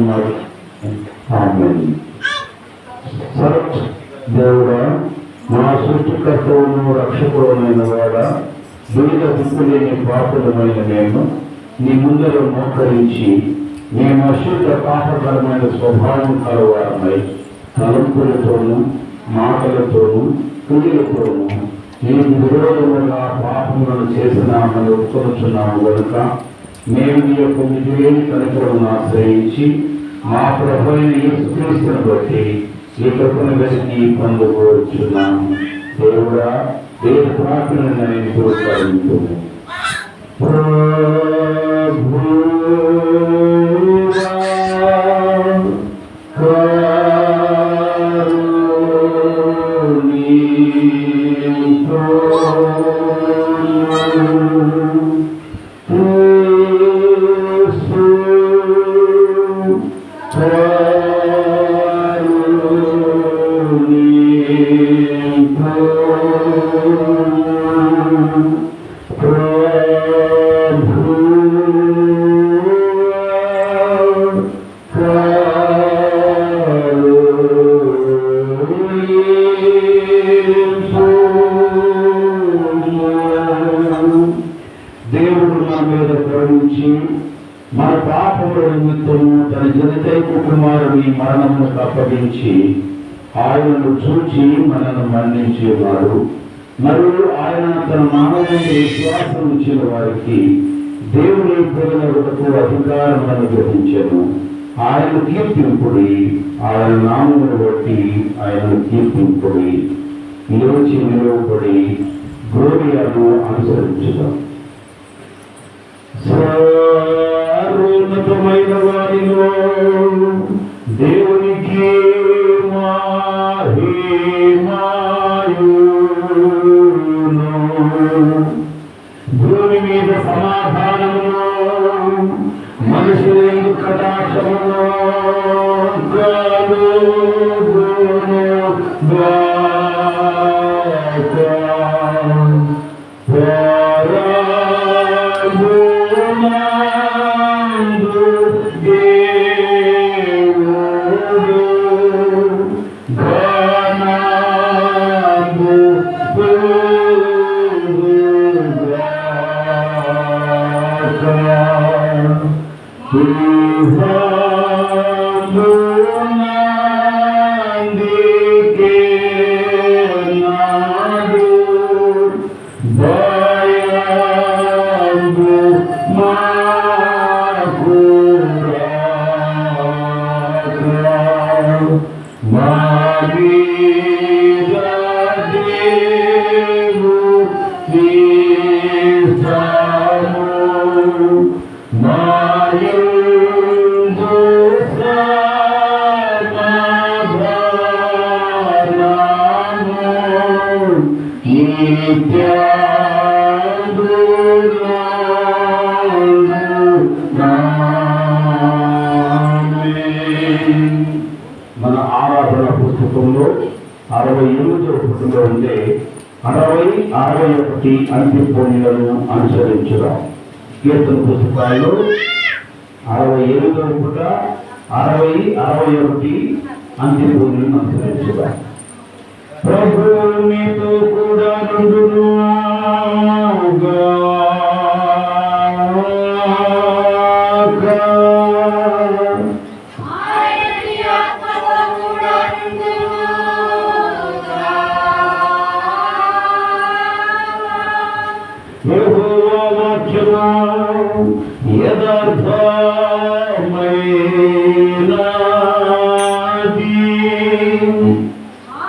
ఉన్నాడు. ఆమేన్. దేవుడా, మా సృష్టికర్తవును రక్షకుడమైన వాడా, వివిధ దిక్కులేని పాపులమైన నేను నీ ముందర మోకరించి మేము అశుద్ధ పాపకరమైన స్వభావం కలవారమై తలంపులతోనూ మాటలతోనూ క్రియలతోనూ నీకు విరోధముగా పాపములను చేసినామని ఒప్పుకొనుచున్నాము కనుక మేము నీ యొక్క మితిలేని కనికరమును ఆశ్రయించి మా ప్రభువైన యేసుక్రీస్తును బట్టి ఈ కృపను వెతికి పొందుకోవచ్చున్నాము. దేవుడా, దేవుని ప్రార్థనను నేను పురస్కరించుము. దేవుడు మన మీద కరుణించి మన పాపముల నిమిత్తము తన జనితైక కుమారుని మరణమును అప్పగించి ఆయనను చూచి మనను మన్నించేవాడు. మరియు ఆయన తన నామమున విశ్వాసం ఇచ్చిన వారికి దేవుని పిల్లలకు అధికారం అనుగ్రహించెను. ఆయన కీర్తింపుడి, ఆయన నామమును బట్టి ఆయన కీర్తింపుడి. నిలిచి నిలవబడి గ్లోరియాను అనుసరించుదాం. సర్వోన్నతమైన వారిలో దేవునికి మహిమయును, భూమి మీద సమాధానమును, మనుషులకు కటాక్షమును మన ఆరాధన పుస్తకంలో 68వ పుటలో ఉండే 60, 61 అంత్యపోనీలను అనుసరించడం. కీర్తన పుస్తకాల్లో 68వ పుట 60, 61 అంత్యపోనీలను అనుసరించడం. ప్రభు మీతో కూడా నుండును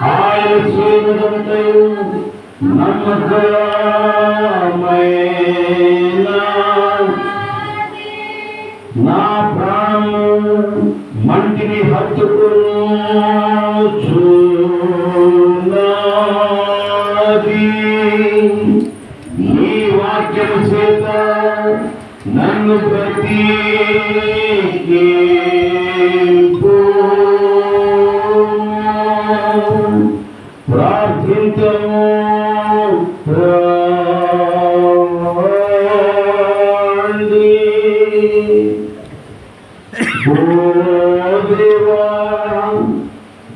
ఆయన చేయునదంతయు నమ్మకమైన నా ప్రాణము మంటిని హత్తుకున్నది. ఈ వాక్యం చేత నన్ను బ్రతికింపు. ప్రార్థించము దేవా,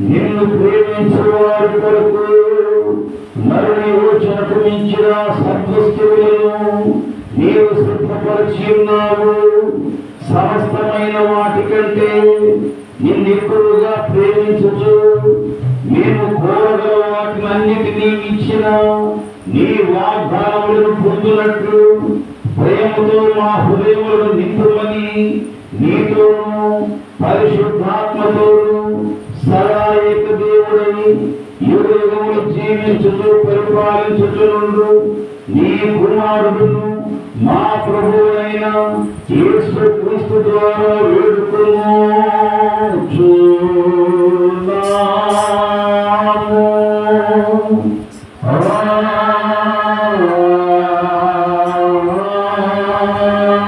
నిన్ను ప్రేమించు వారి కొరకు మరణి యోచనకు మించిన సద్వస్తువులను నీవు సిద్ధపరిచి ఉన్నావు. సమస్తమైన వాటి కంటే నిన్నెక్కువగా ప్రేమించు మేము కోరగల వాటినన్నిటినీ ఇచ్చిన నీ వాగ్దానములను పొందునట్లు ప్రేమతో మా హృదయములను నింపుమని నీతోను పరిశుద్ధాత్మతోను సదా ఏక దేవుడని యుగములు జీవించుచు పరిపాలించుచునుండు నీ కుమారుడును మా ప్రభువైన యేసు క్రీస్తు ద్వారా వేడుకొనుచున్నాము.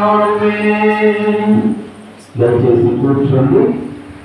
ఆమేన్. దయచేసి కూర్చోండి.